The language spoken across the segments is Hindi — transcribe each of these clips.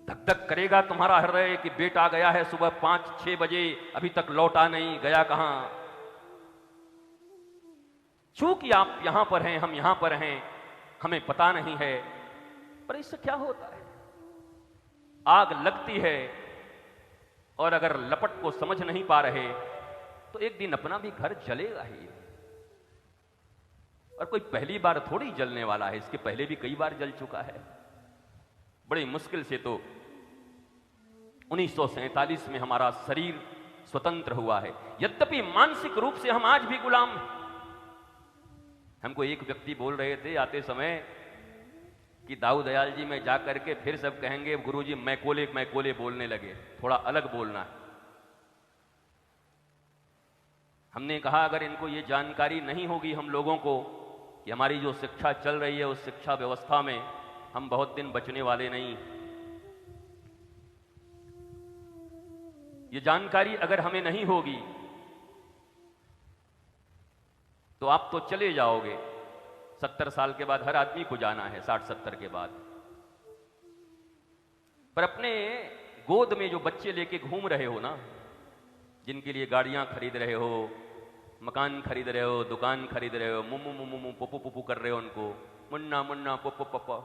धक धक करेगा तुम्हारा हृदय कि बेटा गया है सुबह 5-6 बजे, अभी तक लौटा नहीं, गया कहां। चूंकि आप यहां पर हैं, हम यहां पर हैं, हमें पता नहीं है। पर इससे क्या होता है? आग लगती है और अगर लपट को समझ नहीं पा रहे तो एक दिन अपना भी घर जलेगा ही। और कोई पहली बार थोड़ी जलने वाला है, इसके पहले भी कई बार जल चुका है। बड़ी मुश्किल से तो 1947 में हमारा शरीर स्वतंत्र हुआ है, यद्यपि मानसिक रूप से हम आज भी गुलाम हैं। हमको एक व्यक्ति बोल रहे थे आते समय कि दाऊ दयाल जी में जाकर के फिर सब कहेंगे गुरुजी मैकोले मैकोले बोलने लगे, थोड़ा अलग बोलना है। हमने कहा अगर इनको ये जानकारी नहीं होगी हम लोगों को कि हमारी जो शिक्षा चल रही है उस शिक्षा व्यवस्था में हम बहुत दिन बचने वाले नहीं। ये जानकारी अगर हमें नहीं होगी तो आप तो चले जाओगे। 70 साल के बाद हर आदमी को जाना है, 60-70 के बाद। पर अपने गोद में जो बच्चे लेके घूम रहे हो ना, जिनके लिए गाड़ियां खरीद रहे हो, मकान खरीद रहे हो, दुकान खरीद रहे हो, मुम्मू मुम्मू मुम्मू पुप्पू पुप्पू कर रहे हो उनको, मुन्ना मुन्ना पुप्पू पप्पा।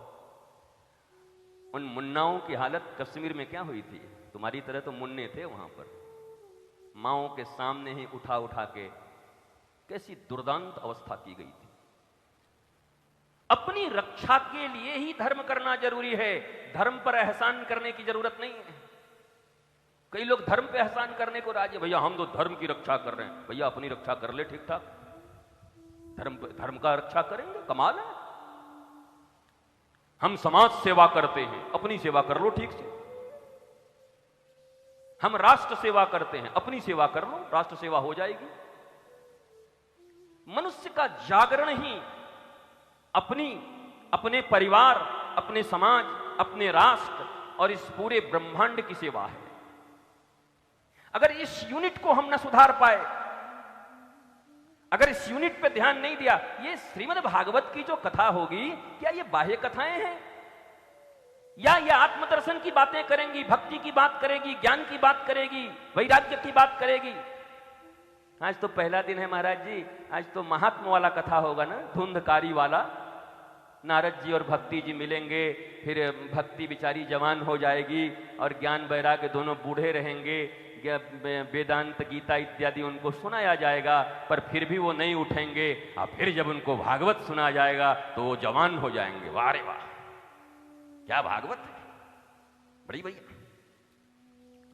उन मुन्नाओं की हालत कश्मीर में क्या हुई थी? तुम्हारी तरह तो मुन्ने थे वहां पर, माओं के सामने ही उठा उठा के कैसी दुर्दांत अवस्था की गई थी। अपनी रक्षा के लिए ही धर्म करना जरूरी है, धर्म पर एहसान करने की जरूरत नहीं है। कई लोग धर्म पे एहसान करने को राजी, भैया हम तो धर्म की रक्षा कर रहे हैं। भैया अपनी रक्षा कर ले ठीक ठाक, धर्म का रक्षा करेंगे, कमाल है। हम समाज सेवा करते हैं, अपनी सेवा कर लो ठीक से। हम राष्ट्र सेवा करते हैं, अपनी सेवा कर लो, राष्ट्र सेवा हो जाएगी। मनुष्य का जागरण ही अपने परिवार, अपने समाज, अपने राष्ट्र और इस पूरे ब्रह्मांड की सेवा है। अगर इस यूनिट को हम न सुधार पाए, अगर इस यूनिट पे ध्यान नहीं दिया, ये श्रीमद् भागवत की जो कथा होगी, क्या ये बाह्य कथाएं हैं या ये आत्मदर्शन की बातें करेंगी, भक्ति की बात करेगी, ज्ञान की बात करेगी, वैराग्य की बात करेगी? आज तो पहला दिन है महाराज जी, आज तो महात्मा वाला कथा होगा ना, धुंधकारी वाला। नारद जी और भक्ति जी मिलेंगे, फिर भक्ति बिचारी जवान हो जाएगी और ज्ञान वैराग्य दोनों बूढ़े रहेंगे। वेदांत गीता इत्यादि उनको सुनाया जाएगा, पर फिर भी वो नहीं उठेंगे। और फिर जब उनको भागवत सुना जाएगा तो वो जवान हो जाएंगे। वाह रे वाह, क्या भागवत है बड़ी भैया।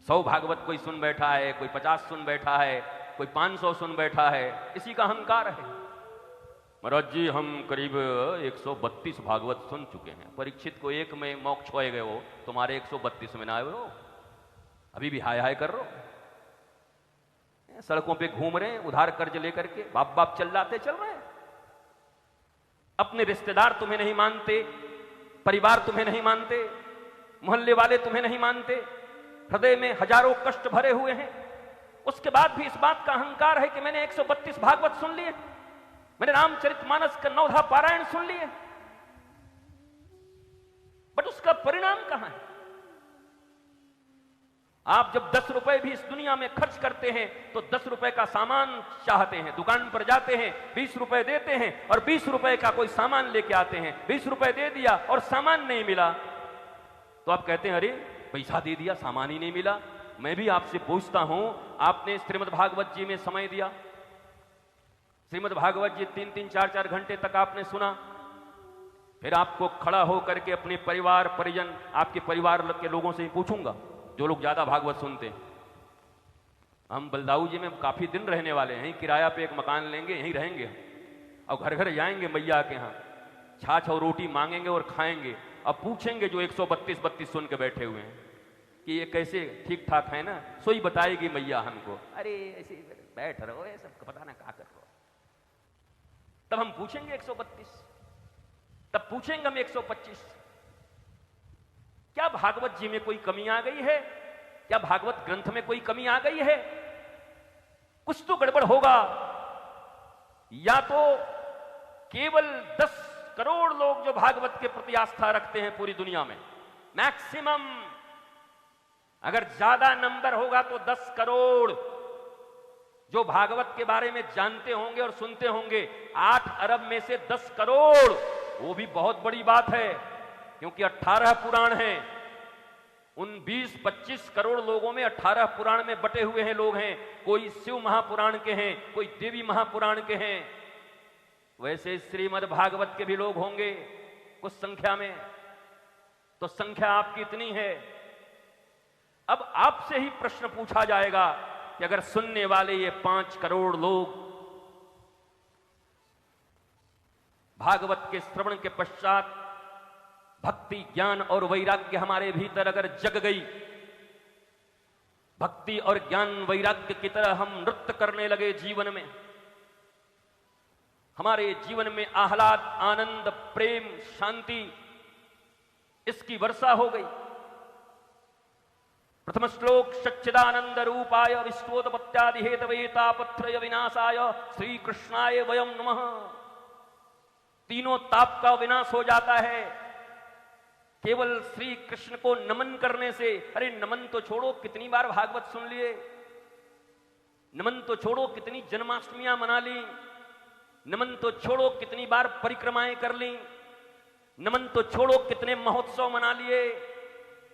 100 भागवत कोई सुन बैठा है, कोई 50 सुन बैठा है, कोई 500 सुन बैठा है, इसी का अहंकार है। महाराज जी हम करीब 132 भागवत सुन चुके हैं। परीक्षित को एक में मोक्ष हो गए हो, तुम्हारे 132 में ना आए हो, अभी भी हाय हाय कर रहे हो। सड़कों पे घूम रहे हैं उधार कर्ज लेकर के, बाप बाप चिल्लाते चल रहे हैं। अपने रिश्तेदार तुम्हें नहीं मानते, परिवार तुम्हें नहीं मानते, मोहल्ले वाले तुम्हें नहीं मानते, हृदय में हजारों कष्ट भरे हुए हैं। उसके बाद भी इस बात का अहंकार है कि मैंने 132 भागवत सुन लिए, मैंने रामचरितमानस का 9 पारायण सुन लिए। बट उसका परिणाम कहां है? आप जब 10 रुपए भी इस दुनिया में खर्च करते हैं तो 10 रुपए का सामान चाहते हैं, दुकान पर जाते हैं, 20 रुपए देते हैं और 20 रुपए का कोई सामान लेके आते हैं। 20 रुपए दे दिया और सामान नहीं मिला तो आप कहते हैं अरे पैसा दे दिया सामान ही नहीं मिला। मैं भी आपसे पूछता हूं, आपने श्रीमद् भागवत जी में समय दिया, श्रीमद् भागवत जी 3-3, 4-4 घंटे तक आपने सुना, फिर आपको खड़ा होकर के अपने परिवार परिजन, आपके परिवार के लोगों से ही पूछूंगा जो लोग ज्यादा भागवत सुनते हैं। हम बलदाऊ जी में काफी दिन रहने वाले हैं, किराया पे एक मकान लेंगे, यहीं रहेंगे और घर घर जाएंगे मैया के यहाँ, छाछ और रोटी मांगेंगे और खाएंगे। अब पूछेंगे जो 132 सुन के बैठे हुए हैं कि ये कैसे ठीक ठाक है ना, सोई बताएगी मैया हमको। अरे ऐसे बैठ रहो, ये सब पता ना क्या कर रहे हो। तब हम पूछेंगे 132, तब पूछेंगे हम 125। क्या भागवत जी में कोई कमी आ गई है? क्या भागवत ग्रंथ में कोई कमी आ गई है? कुछ तो गड़बड़ होगा। या तो केवल 10 करोड़ लोग जो भागवत के प्रति आस्था रखते हैं पूरी दुनिया में, मैक्सिमम अगर ज्यादा नंबर होगा तो 10 करोड़। जो भागवत के बारे में जानते होंगे और सुनते होंगे, 8 अरब में से 10 करोड़, वो भी बहुत बड़ी बात है, क्योंकि 18 पुराण हैं। उन 20-25 करोड़ लोगों में 18 पुराण में बटे हुए हैं लोग हैं। कोई शिव महापुराण के हैं, कोई देवी महापुराण के हैं। वैसे श्रीमद् भागवत के भी लोग होंगे कुछ संख्या में। तो संख्या आपकी इतनी है। अब आपसे ही प्रश्न पूछा जाएगा कि अगर सुनने वाले ये 5 करोड़ लोग भागवत के श्रवण के पश्चात भक्ति, ज्ञान और वैराग्य हमारे भीतर अगर जग गई, भक्ति और ज्ञान वैराग्य की तरह हम नृत्य करने लगे जीवन में, हमारे जीवन में आह्लाद, आनंद, प्रेम, शांति, इसकी वर्षा हो गई। प्रथम श्लोक सच्चिदानंद रूपाय विश्वोत्पत्त्यादि हेतवे तापत्रय विनाशाय श्री कृष्णाय वयम नमः। तीनों ताप का विनाश हो जाता है केवल श्री कृष्ण को नमन करने से। अरे नमन तो छोड़ो, कितनी बार भागवत सुन लिए, नमन तो छोड़ो कितनी जन्माष्टमियां मना ली, नमन तो छोड़ो कितनी बार परिक्रमाएं कर ली, नमन तो छोड़ो कितने महोत्सव मना लिए।